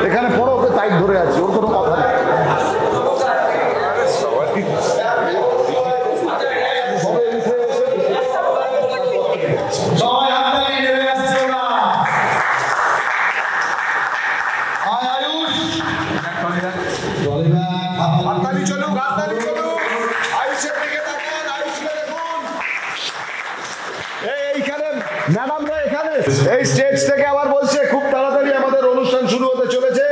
এখানে পড়ো, ওকে টাইট ধরে আছে, ওর কোনো কথা নেই। ম্যাডামরা এখানে এই স্টেজ থেকে আবার বলছে খুব তাড়াতাড়ি আমাদের অনুষ্ঠান শুরু হতে চলেছে।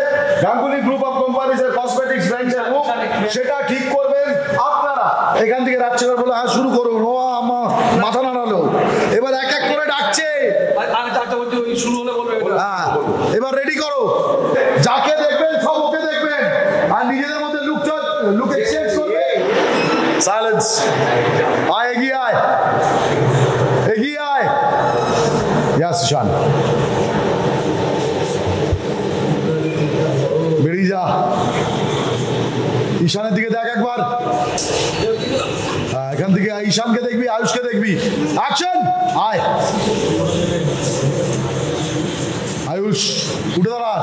গাঙ্গুলি গ্রুপ অফ কোম্পানিজ এর কসমেটিক্স ব্র্যান্ডের মুখ, সেটা ঠিক করবেন আপনারা। এখান থেকে রাজ্যের বলে হ্যাঁ শুরু করুন। ও আমার মাথা নাড়ালো, এবার এক এক করে ডাকছে। হ্যাঁ এবার রেডি করো, যাকে দেখবেন সব ওকে দেখবেন, আর নিজেদের মধ্যে লুক এক্সচেঞ্জ করবে। সাইলেন্স। আয় এগিয়ে আয়, এগিয়ে আয়। ইয়াস শান, বেরিয়ে যা। ঈশানের দিকে দেখ একবার, এখান থেকে ঈশানকে দেখবি, আয়ুষকে দেখবি। অ্যাকশন। আয় আয়ুষ, উঠে দাঁড়া।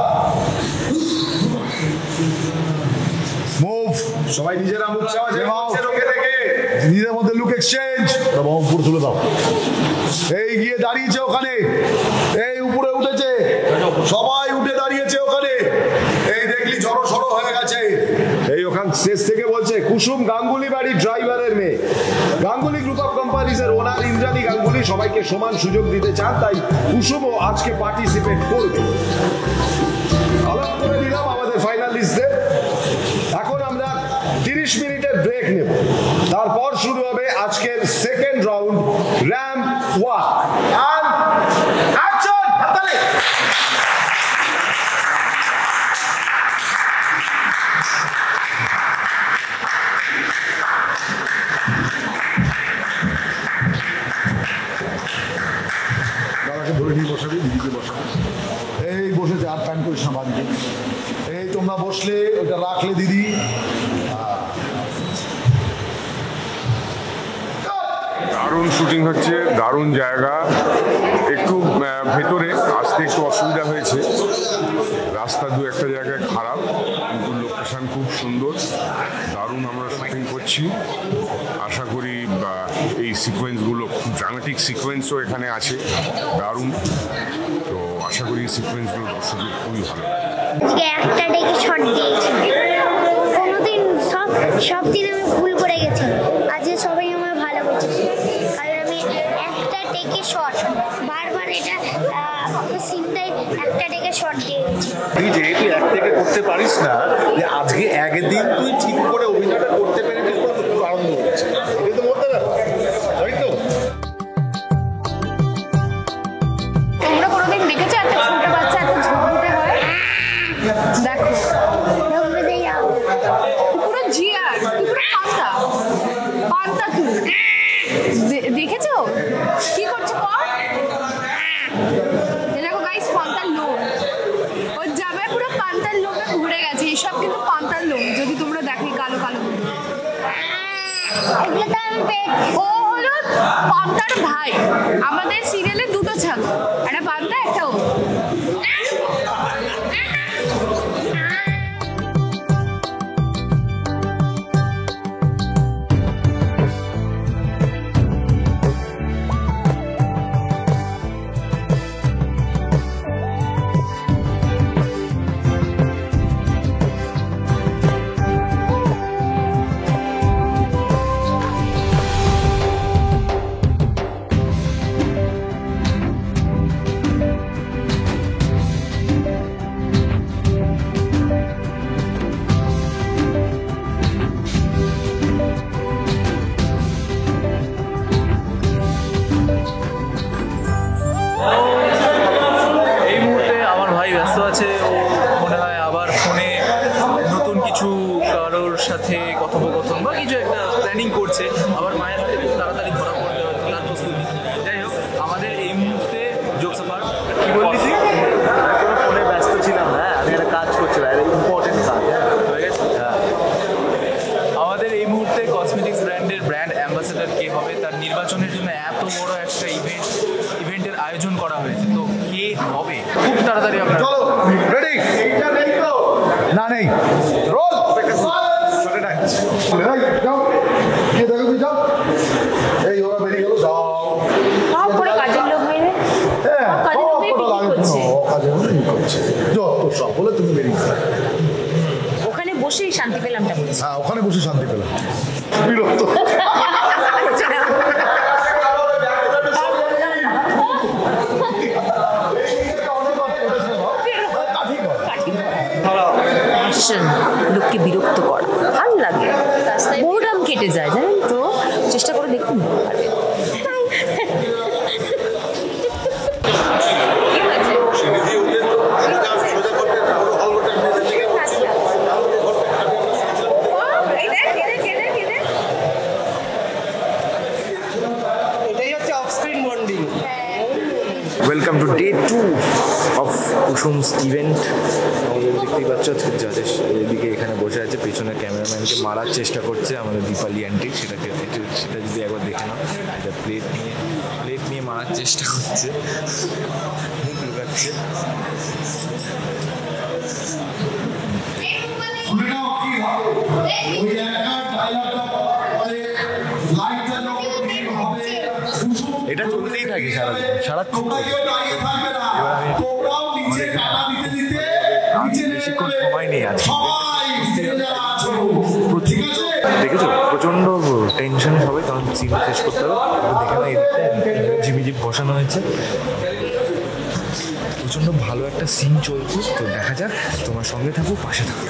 মুভ। সবাই নিজেরা মুখ নিজেদের মধ্যে লুক এক্সচেঞ্জ। উপর তুলে দাও। এই গিয়ে দাঁড়িয়েছে ওখানে, এই উপরে উঠেছে, সবাই উঠে দাঁড়িয়েছে ওখানে। এই দেখলি জড়ো সড়ো হয়ে গেছে। এই ওখান শেষ থেকে বলছে কুসুম গাঙ্গুলি বাড়ির ড্রাইভারের মেয়ে। গাঙ্গুলি গ্রুপ অফ কোম্পানিজ এর ওনার ইন্দ্রাণী গাঙ্গুলি সবাইকে সমান সুযোগ দিতে চান, তাই কুসুমও আজকে পার্টিসিপেট করবে। আলাপ করে দিলাম আমাদের ফাইনালিস্টদের। এখন আমরা 30 মিনিটের ব্রেক নেব, তারপর শুরু হবে আজকের second round, ramp walk. And action. হাততালি। দাদাকে ধরে নিয়ে বসাবি, দিদিকে বসাবি। এই বসেছে, আর প্যান করিস না বাড়িতে। এই তোমরা বসলে, ওটা রাখলে দিদি। দারুণ শুটিং হচ্ছে, দারুণ জায়গা। একটু ভেতরে আসতে একটু অসুবিধা হয়েছে, রাস্তা দু একটা জায়গায় খারাপ, কিন্তু লোকেশন খুব সুন্দর, দারুণ আমরা শুটিং করছি। আশা করি এই সিকোয়েন্সগুলো, খুব ড্রামাটিক সিকোয়েন্সও এখানে আছে, দারুণ। তো আশা করি এই সিকোয়েন্সগুলো দর্শকদের খুবই ভালো লাগে। একটা ডেকে শট দিয়েছি, কোনোদিন সব দিন আমি ভুল করে গেছি, আজকে সবাই আমার ভালো বলছে, কারণ আমি একটা ডেকে শট বারবার এটা সিনটাই একটা ডেকে শট দিয়ে গেছি। তুই যেহেতু এক থেকে করতে পারিস না, যে আজকে একদিন তুই ঠিক করে অভিনয়টা করতে পেরেছিস, খুব আনন্দ হচ্ছে। এটা তো বলতে পারো, তাই তো? তোমরা কোনোদিন দেখেছো একটা ছোট বাচ্চা এত ঝগড়ুটে হয়? দেখো পুরো জিয়ার, তুই পুরো পান্তা পান্তা, তুই দেখেছো কি করছো? দেখো গাইস, পান্তার লোম, ওর জামায় পুরো পান্তার লোমে ঘুরে গেছে। এইসব কিন্তু পান্তার লোম, যদি তোমরা দেখো কালো কালো। ও হলো পান্তার ভাই। আমাদের সিরিয়ালে দুটো ছাগল, একটা পান্তা একটা ও। আছে, ও মনে হয় আবার ফোনে নতুন কিছু কারোর সাথে কথোপকথন বা কিছু একটা প্ল্যানিং করছে, আবার মায়ের হাতে খুব তাড়াতাড়ি ধরা পড়লে হয়তো তার প্রস্তুতি। যাই হোক, আমাদের এই মুহূর্তে জোকসভার কি বলছি, কোনো ফোনে ব্যস্ত ছিলাম না, আমি একটা কাজ করছিলাম, ইম্পর্টেন্ট কাজ হয়ে গেছে। আমাদের এই মুহূর্তে কসমেটিক্স ব্র্যান্ডের ব্র্যান্ড অ্যাম্বাসেডর কে হবে তার নির্বাচনের জন্য এত বড় একটা ইভেন্টের আয়োজন করা হয়েছে। তো কে হবে খুব তাড়াতাড়ি আপনারা নেই রোল যাও গিয়ে দেখো তুই যাও এই ওরা বেরিয়ে গেল যাও সব করে কাজের লোক হয়ে হ্যাঁ কাজের লোক করছে কাজের লোক করছে যত সব বলে তুমি বেরিয়ে গেলে ওখানে বসেই শান্তি পেলামটা বলছি হ্যাঁ ওখানে বসে শান্তি পেলাম বিরক্ত লোককে বিরক্ত করা ভাল লাগে বোর্ডাম কেটে যায় জানেন তো চেষ্টা করে দেখুন welcome to day 2 of Kusum's event. আমাদের দেখতেই পাচ্ছ জাজেস এদিকে এখানে বসে আছে, পেছনে ক্যামেরাম্যানকে মারার চেষ্টা করছে আমাদের দীপালি আন্টি, সেটা যদি একবার দেখে নাও। এটা প্লেট নিয়ে মারার চেষ্টা করছে, মুখ লুকাচ্ছে। এটা চলতেই থাকে সারাক্ষণ। বেশিক্ষণ সময় নেই আজকে, দেখেছো প্রচন্ড টেনশন হবে কারণ সিন শেষ করতে হবে। দেখে না ঝিমিঝিপ বসানো হয়েছে, প্রচন্ড ভালো একটা সিন চলছে। তো দেখা যাক, তোমার সঙ্গে থাকো, পাশে থাকো।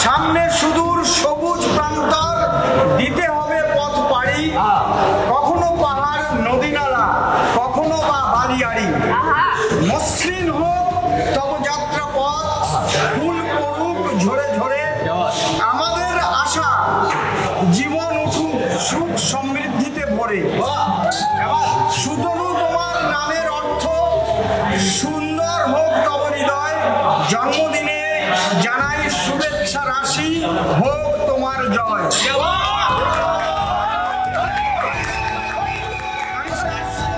সামনে সুদূর সবুজ প্রান্তর, দিতে হবে পথ পাড়ি, কখনো পাহাড় নদী নালা, কখনো বা বালিয়াড়ি। মসৃণ হোক তব যাত্রা পথ, ফুল পড়ুক ঝরে ঝরে, আমাদের আশা জীবন উঠুক সুখ সমৃদ্ধিতে ভরে। সুতনু তোমার নামের অর্থ, সুন্দর হোক তব হৃদয়, জন্মদিনে জানাই শুভেচ্ছা রাশি, হোক তোমার জয়।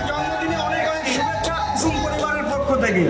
জন্মদিনে অনেক অনেক শুভেচ্ছা কুসুম পরিবারের পক্ষ থেকে।